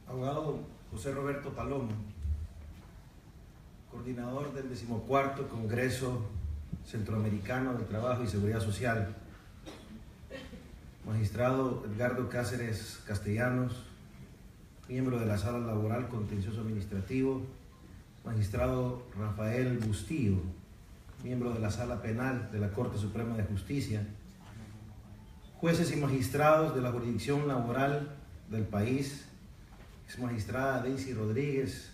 Abogado José Roberto Palomo, coordinador del 14º Congreso Centroamericano de Trabajo y Seguridad Social. Magistrado Edgardo Cáceres Castellanos, miembro de la Sala Laboral Contencioso Administrativo. Magistrado Rafael Bustillo, miembro de la Sala Penal de la Corte Suprema de Justicia. Jueces y magistrados de la jurisdicción laboral del país. Exmagistrada Daisy Rodríguez,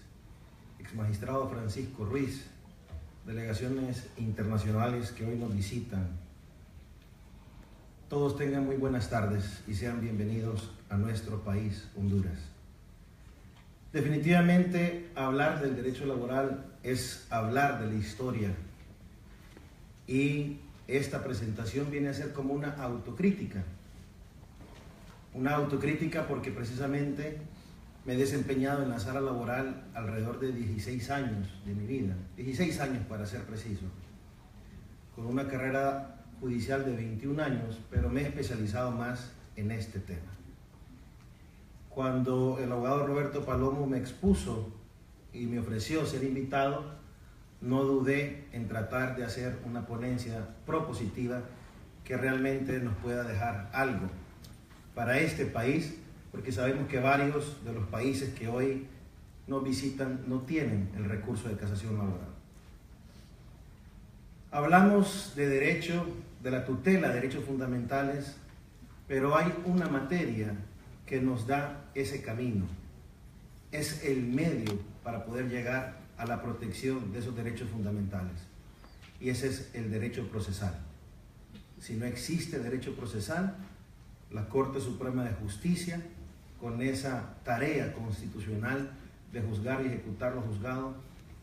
exmagistrado Francisco Ruiz, delegaciones internacionales que hoy nos visitan. Todos tengan muy buenas tardes y sean bienvenidos a nuestro país, Honduras. Definitivamente, hablar del derecho laboral es hablar de la historia, y esta presentación viene a ser como una autocrítica. Una autocrítica porque precisamente me he desempeñado en la sala laboral alrededor de 16 años de mi vida, 16 años para ser preciso, con una carrera judicial de 21 años, pero me he especializado más en este tema. Cuando el abogado Roberto Palomo me expuso y me ofreció ser invitado, no dudé en tratar de hacer una ponencia propositiva que realmente nos pueda dejar algo para este país, porque sabemos que varios de los países que hoy nos visitan no tienen el recurso de casación laboral. Hablamos de derecho, de la tutela de derechos fundamentales, pero hay una materia que nos da ese camino. Es el medio para poder llegar a la protección de esos derechos fundamentales, y ese es el derecho procesal. Si no existe derecho procesal, la Corte Suprema de Justicia, con esa tarea constitucional de juzgar y ejecutar lo juzgado,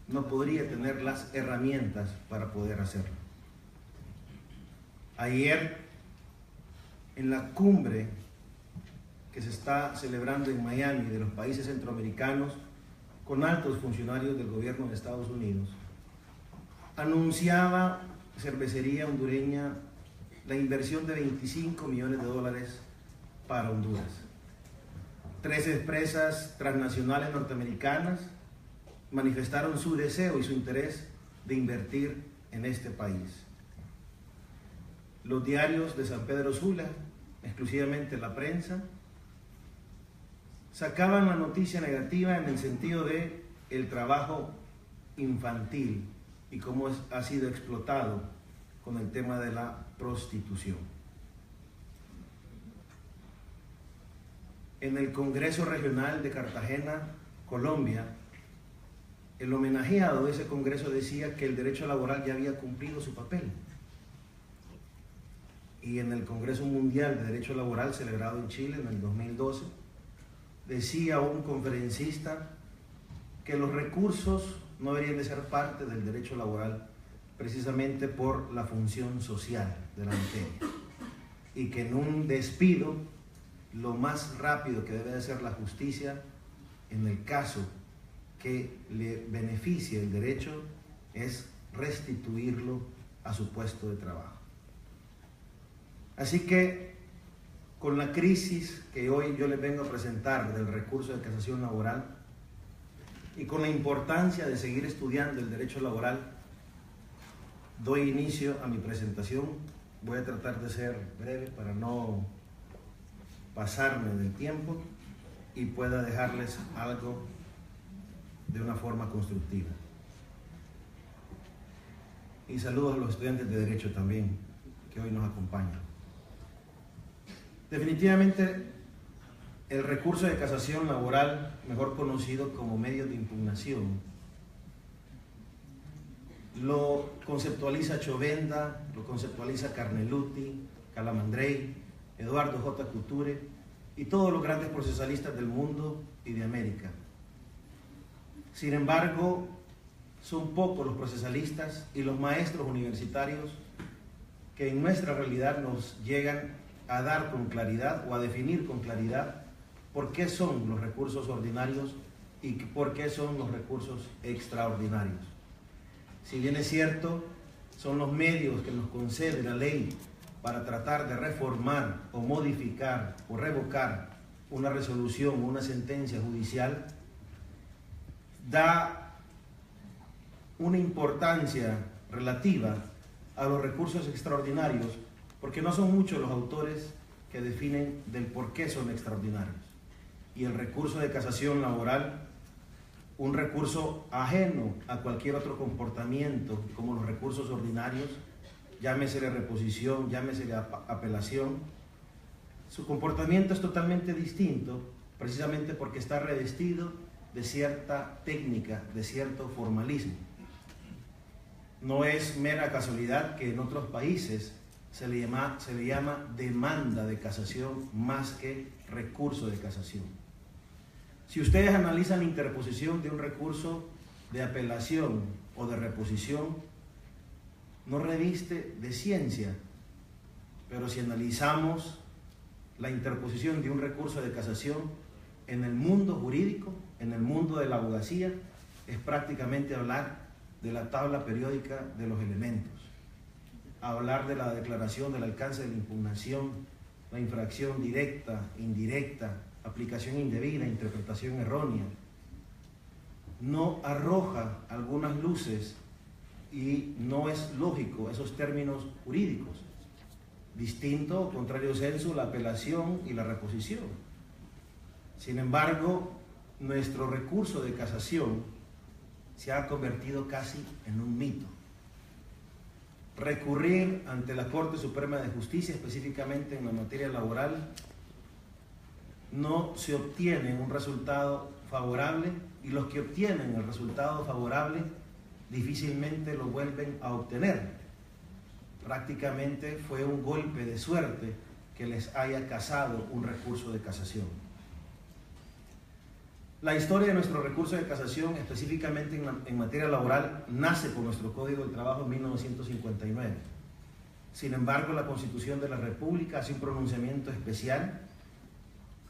no podría tener las herramientas para poder hacerlo. Ayer, en la cumbre que se está celebrando en Miami de los países centroamericanos, con altos funcionarios del gobierno de Estados Unidos, anunciaba Cervecería Hondureña la inversión de $25 millones para Honduras. 3 empresas transnacionales norteamericanas manifestaron su deseo y su interés de invertir en este país. Los diarios de San Pedro Sula, exclusivamente la prensa, sacaban la noticia negativa en el sentido de el trabajo infantil y cómo ha sido explotado con el tema de la prostitución. En el Congreso Regional de Cartagena, Colombia, el homenajeado de ese congreso decía que el derecho laboral ya había cumplido su papel. Y en el Congreso Mundial de Derecho Laboral, celebrado en Chile en el 2012, decía un conferencista que los recursos no deberían de ser parte del derecho laboral precisamente por la función social de la materia, y que en un despido lo más rápido que debe de hacer la justicia en el caso que le beneficie el derecho es restituirlo a su puesto de trabajo. Así que con la crisis que hoy yo les vengo a presentar del recurso de casación laboral y con la importancia de seguir estudiando el derecho laboral, doy inicio a mi presentación. Voy a tratar de ser breve para no pasarme del tiempo y pueda dejarles algo de una forma constructiva. Y saludos a los estudiantes de Derecho también, que hoy nos acompañan. Definitivamente, el recurso de casación laboral, mejor conocido como medio de impugnación, lo conceptualiza Chovenda, lo conceptualiza Carneluti, Calamandrei, Eduardo J. Couture y todos los grandes procesalistas del mundo y de América. Sin embargo, son pocos los procesalistas y los maestros universitarios que en nuestra realidad nos llegan a dar con claridad o a definir con claridad por qué son los recursos ordinarios y por qué son los recursos extraordinarios. Si bien es cierto, son los medios que nos concede la ley para tratar de reformar o modificar o revocar una resolución o una sentencia judicial, da una importancia relativa a los recursos extraordinarios, porque no son muchos los autores que definen del por qué son extraordinarios. Y el recurso de casación laboral, un recurso ajeno a cualquier otro comportamiento, como los recursos ordinarios, llámese de reposición, llámese de apelación, su comportamiento es totalmente distinto, precisamente porque está revestido de cierta técnica, de cierto formalismo. No es mera casualidad que en otros países se le llama demanda de casación más que recurso de casación. Si ustedes analizan la interposición de un recurso de apelación o de reposición, no reviste de ciencia, pero si analizamos la interposición de un recurso de casación en el mundo jurídico, en el mundo de la abogacía, es prácticamente hablar de la tabla periódica de los elementos, hablar de la declaración del alcance de la impugnación, la infracción directa, indirecta, aplicación indebida, interpretación errónea. No arroja algunas luces y no es lógico esos términos jurídicos. Distinto o contrario sensu la apelación y la reposición. Sin embargo, nuestro recurso de casación se ha convertido casi en un mito. Recurrir ante la Corte Suprema de Justicia, específicamente en la materia laboral, no se obtiene un resultado favorable, y los que obtienen el resultado favorable difícilmente lo vuelven a obtener. Prácticamente fue un golpe de suerte que les haya casado un recurso de casación. La historia de nuestro recurso de casación, específicamente en materia laboral, nace con nuestro Código del Trabajo en 1959. Sin embargo, la Constitución de la República hace un pronunciamiento especial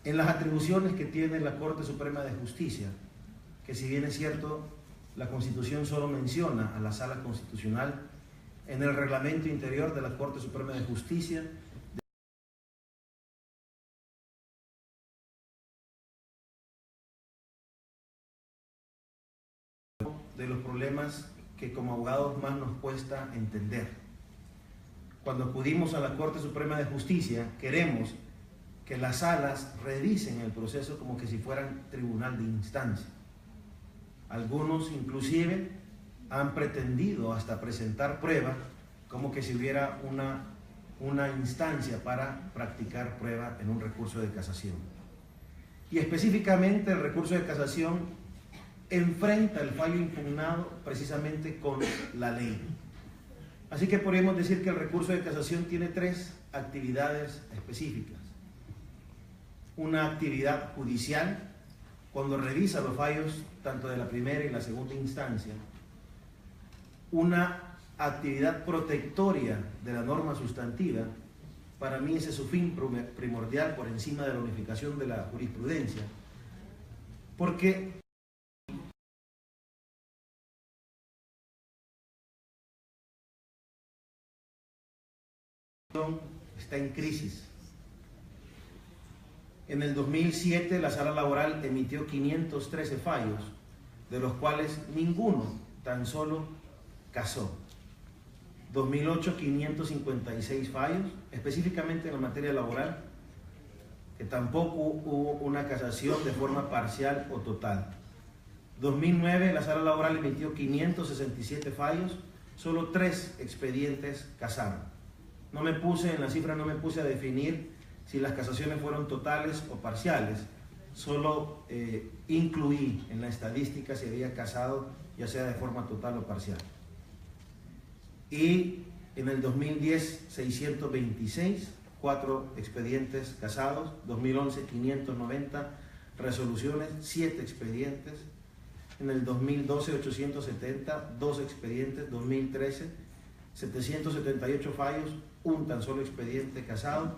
en las atribuciones que tiene la Corte Suprema de Justicia, que si bien es cierto, la Constitución solo menciona a la Sala Constitucional, en el reglamento interior de la Corte Suprema de Justicia, de los problemas que como abogados más nos cuesta entender. Cuando acudimos a la Corte Suprema de Justicia, queremos que las salas revisen el proceso como que si fueran tribunal de instancia. Algunos inclusive han pretendido hasta presentar prueba como que si hubiera una instancia para practicar prueba en un recurso de casación. Y específicamente el recurso de casación enfrenta el fallo impugnado precisamente con la ley. Así que podemos decir que el recurso de casación tiene tres actividades específicas. Una actividad judicial, cuando revisa los fallos tanto de la primera y la segunda instancia. Una actividad protectoria de la norma sustantiva, para mí ese es su fin primordial por encima de la unificación de la jurisprudencia, porque está en crisis. En el 2007 la Sala Laboral emitió 513 fallos, de los cuales ninguno tan solo casó. 2008, 556 fallos, específicamente en la materia laboral, que tampoco hubo una casación de forma parcial o total. 2009 la Sala Laboral emitió 567 fallos, solo 3 expedientes casaron. En la cifra no me puse a definir si las casaciones fueron totales o parciales, solo incluí en la estadística si había casado, ya sea de forma total o parcial. Y en el 2010, 626, 4 expedientes casados, 2011, 590 resoluciones, 7 expedientes, en el 2012, 870, 2 expedientes, 2013, 778 fallos, un tan solo expediente casado.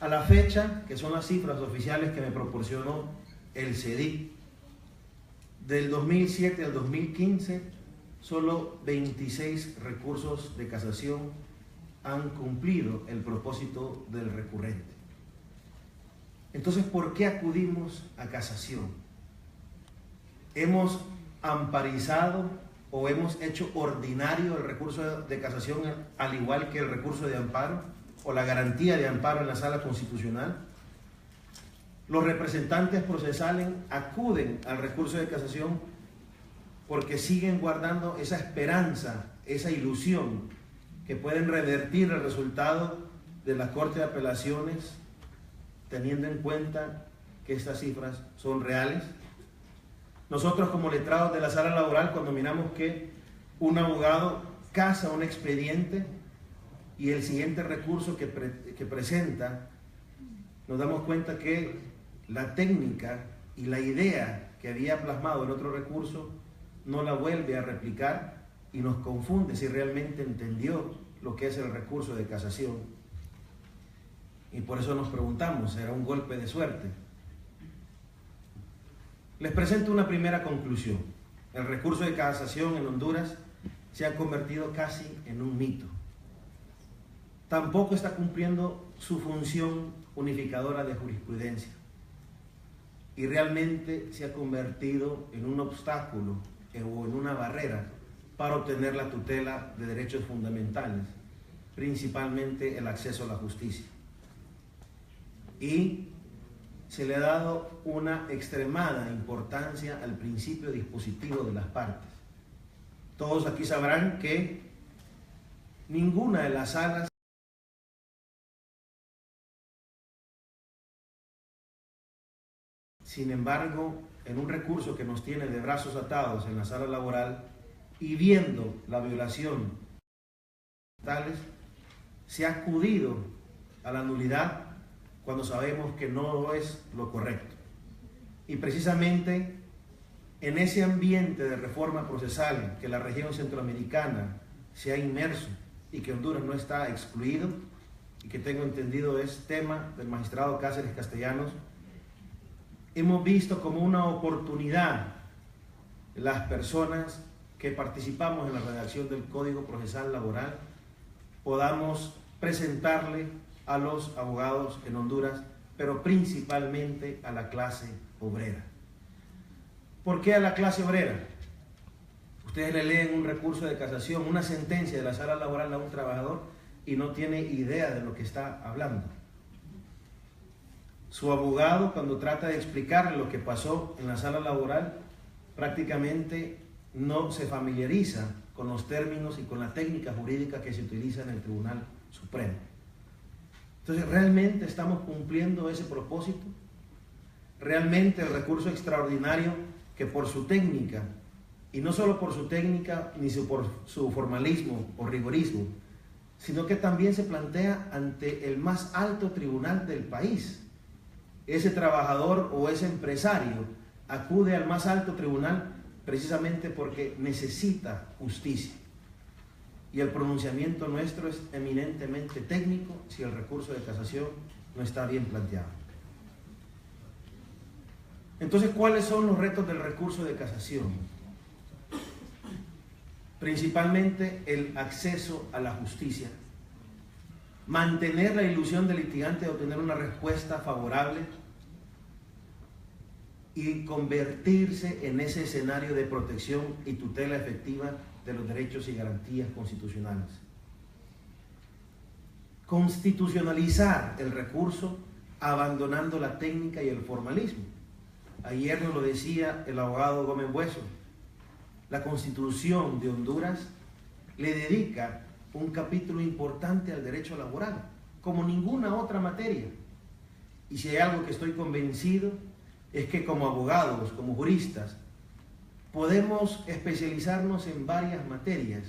A la fecha, que son las cifras oficiales que me proporcionó el CEDIC, Del 2007 al 2015, solo 26 recursos de casación han cumplido el propósito del recurrente. Entonces, ¿por qué acudimos a casación? ¿Hemos amparizado o hemos hecho ordinario el recurso de casación al igual que el recurso de amparo o la garantía de amparo en la sala constitucional? Los representantes procesales acuden al recurso de casación porque siguen guardando esa esperanza, esa ilusión que pueden revertir el resultado de la Corte de Apelaciones, teniendo en cuenta que estas cifras son reales. Nosotros, como letrados de la sala laboral, cuando miramos que un abogado casa un expediente y el siguiente recurso que presenta, nos damos cuenta que la técnica y la idea que había plasmado el otro recurso no la vuelve a replicar y nos confunde si realmente entendió lo que es el recurso de casación. Y por eso nos preguntamos, ¿será un golpe de suerte? Les presento una primera conclusión. El recurso de casación en Honduras se ha convertido casi en un mito. Tampoco está cumpliendo su función unificadora de jurisprudencia. Y realmente se ha convertido en un obstáculo o en una barrera para obtener la tutela de derechos fundamentales, principalmente el acceso a la justicia. Y se le ha dado una extremada importancia al principio dispositivo de las partes. Todos aquí sabrán que ninguna de las salas Sin embargo, en un recurso que nos tiene de brazos atados en la sala laboral y viendo la violación tales, se ha acudido a la nulidad cuando sabemos que no es lo correcto. Y precisamente en ese ambiente de reforma procesal que la región centroamericana se ha inmerso y que Honduras no está excluido, y que tengo entendido es tema del magistrado Cáceres Castellanos, hemos visto como una oportunidad las personas que participamos en la redacción del Código Procesal Laboral podamos presentarle a los abogados en Honduras, pero principalmente a la clase obrera. ¿Por qué a la clase obrera? Ustedes le leen un recurso de casación, una sentencia de la sala laboral a un trabajador y no tiene idea de lo que está hablando. Su abogado, cuando trata de explicarle lo que pasó en la sala laboral, prácticamente no se familiariza con los términos y con la técnica jurídica que se utiliza en el Tribunal Supremo. Entonces, ¿realmente estamos cumpliendo ese propósito? ¿Realmente el recurso extraordinario que por su técnica, y no solo por su técnica ni por su formalismo o rigorismo, sino que también se plantea ante el más alto tribunal del país? Ese trabajador o ese empresario acude al más alto tribunal precisamente porque necesita justicia. Y el pronunciamiento nuestro es eminentemente técnico si el recurso de casación no está bien planteado. Entonces, ¿cuáles son los retos del recurso de casación? Principalmente el acceso a la justicia, mantener la ilusión del litigante de obtener una respuesta favorable y convertirse en ese escenario de protección y tutela efectiva de los derechos y garantías constitucionales. Constitucionalizar el recurso abandonando la técnica y el formalismo. Ayer nos lo decía el abogado Gómez Bueso, la Constitución de Honduras le dedica un capítulo importante al derecho laboral, como ninguna otra materia. Y si hay algo que estoy convencido, es que como abogados, como juristas, podemos especializarnos en varias materias.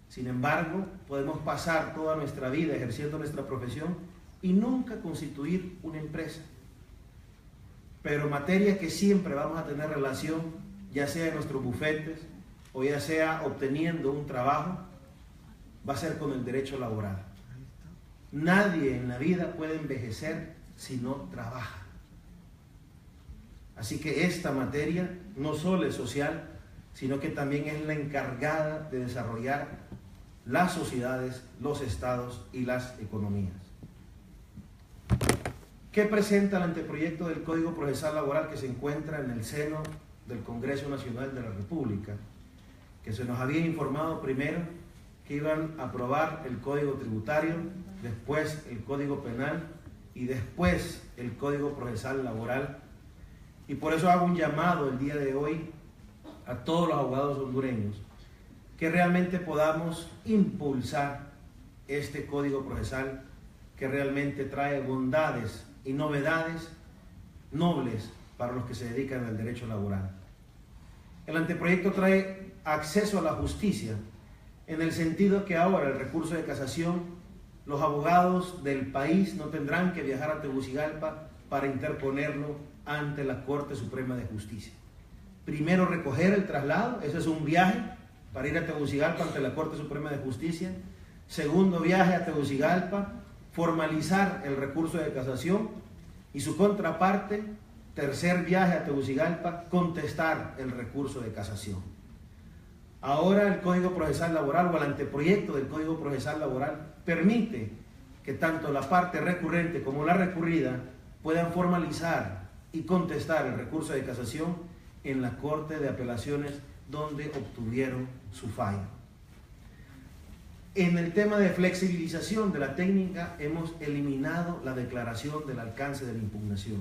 Sin embargo, podemos pasar toda nuestra vida ejerciendo nuestra profesión y nunca constituir una empresa. Pero materia que siempre vamos a tener relación, ya sea en nuestros bufetes o ya sea obteniendo un trabajo, va a ser con el derecho laboral. Nadie en la vida puede envejecer si no trabaja. Así que esta materia no solo es social, sino que también es la encargada de desarrollar las sociedades, los estados y las economías. ¿Qué presenta el anteproyecto del Código Procesal Laboral que se encuentra en el seno del Congreso Nacional de la República? Que se nos había informado primero que iban a aprobar el Código Tributario, después el Código Penal y después el Código Procesal Laboral. Y por eso hago un llamado el día de hoy a todos los abogados hondureños que realmente podamos impulsar este Código Procesal que realmente trae bondades y novedades nobles para los que se dedican al derecho laboral. El anteproyecto trae acceso a la justicia en el sentido que ahora el recurso de casación, los abogados del país no tendrán que viajar a Tegucigalpa para interponerlo ante la Corte Suprema de Justicia. Primero recoger el traslado, eso es un viaje para ir a Tegucigalpa ante la Corte Suprema de Justicia. Segundo viaje a Tegucigalpa, formalizar el recurso de casación y su contraparte, tercer viaje a Tegucigalpa, contestar el recurso de casación. Ahora el Código Procesal Laboral o el anteproyecto del Código Procesal Laboral permite que tanto la parte recurrente como la recurrida puedan formalizar y contestar el recurso de casación en la Corte de Apelaciones donde obtuvieron su fallo. En el tema de flexibilización de la técnica hemos eliminado la declaración del alcance de la impugnación.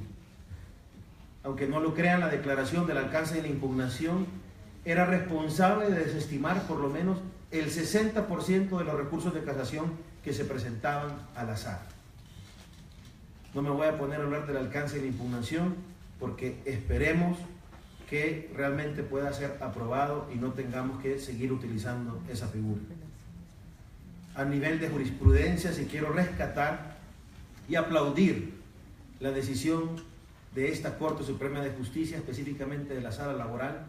Aunque no lo crean, la declaración del alcance de la impugnación era responsable de desestimar por lo menos el 60% de los recursos de casación que se presentaban al azar. No me voy a poner a hablar del alcance de la impugnación porque esperemos que realmente pueda ser aprobado y no tengamos que seguir utilizando esa figura. A nivel de jurisprudencia, si quiero rescatar y aplaudir la decisión de esta Corte Suprema de Justicia, específicamente de la Sala Laboral,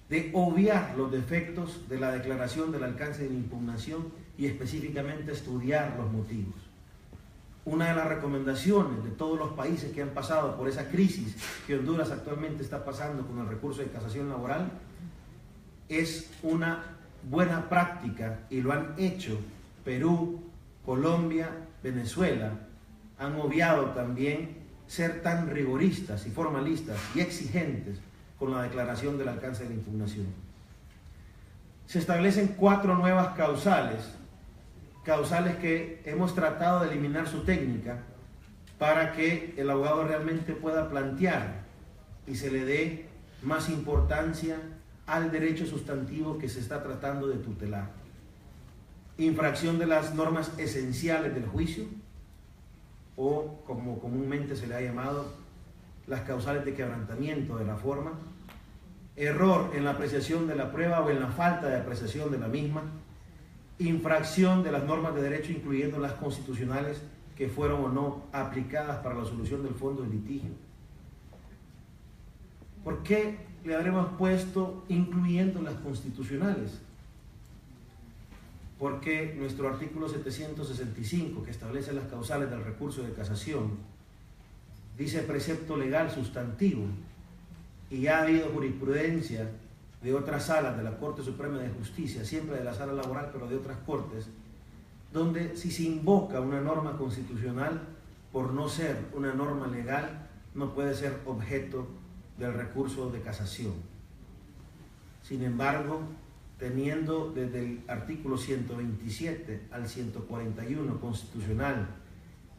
de obviar los defectos de la declaración del alcance de la impugnación y específicamente estudiar los motivos. Una de las recomendaciones de todos los países que han pasado por esa crisis que Honduras actualmente está pasando con el recurso de casación laboral es una buena práctica, y lo han hecho Perú, Colombia, Venezuela. Han obviado también ser tan rigoristas y formalistas y exigentes con la declaración del alcance de la impugnación. Se establecen 4 nuevas causales que hemos tratado de eliminar su técnica para que el abogado realmente pueda plantear y se le dé más importancia al derecho sustantivo que se está tratando de tutelar. Infracción de las normas esenciales del juicio, o como comúnmente se le ha llamado, las causales de quebrantamiento de la forma, error en la apreciación de la prueba o en la falta de apreciación de la misma, infracción de las normas de derecho, incluyendo las constitucionales que fueron o no aplicadas para la solución del fondo de litigio. ¿Por qué le habremos puesto incluyendo las constitucionales? Porque nuestro artículo 765, que establece las causales del recurso de casación, dice precepto legal sustantivo, y ya ha habido jurisprudencia de otras salas de la Corte Suprema de Justicia, siempre de la Sala Laboral, pero de otras cortes, donde si se invoca una norma constitucional, por no ser una norma legal, no puede ser objeto del recurso de casación. Sin embargo, teniendo desde el artículo 127 al 141 constitucional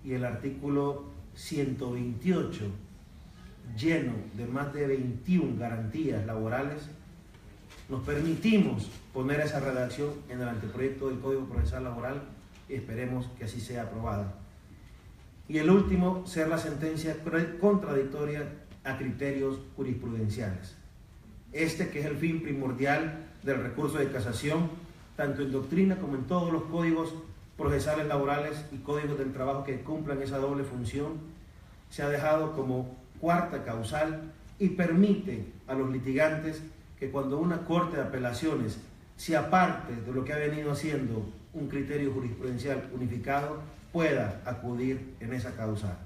y el artículo 128 lleno de más de 21 garantías laborales, nos permitimos poner esa redacción en el anteproyecto del Código Procesal Laboral y esperemos que así sea aprobada. Y el último, ser la sentencia contradictoria a criterios jurisprudenciales. Este que es el fin primordial del recurso de casación, tanto en doctrina como en todos los códigos procesales laborales y códigos del trabajo que cumplan esa doble función, se ha dejado como cuarta causal y permite a los litigantes que cuando una corte de apelaciones se aparte de lo que ha venido haciendo un criterio jurisprudencial unificado, pueda acudir en esa causal.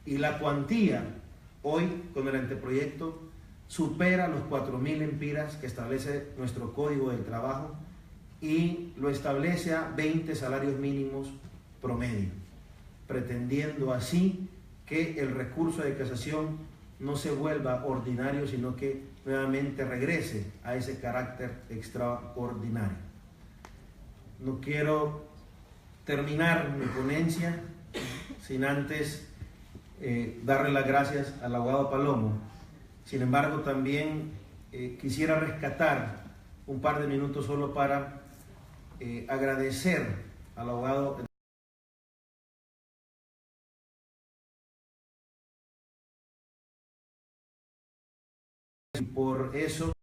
Y la cuantía hoy con el anteproyecto supera los 4.000 empiras que establece nuestro Código del Trabajo y lo establece a 20 salarios mínimos promedio, pretendiendo así que el recurso de casación no se vuelva ordinario, sino que nuevamente regrese a ese carácter extraordinario. No quiero terminar mi ponencia sin antes darle las gracias al abogado Palomo. Sin embargo, también quisiera rescatar un par de minutos solo para agradecer al abogado por eso.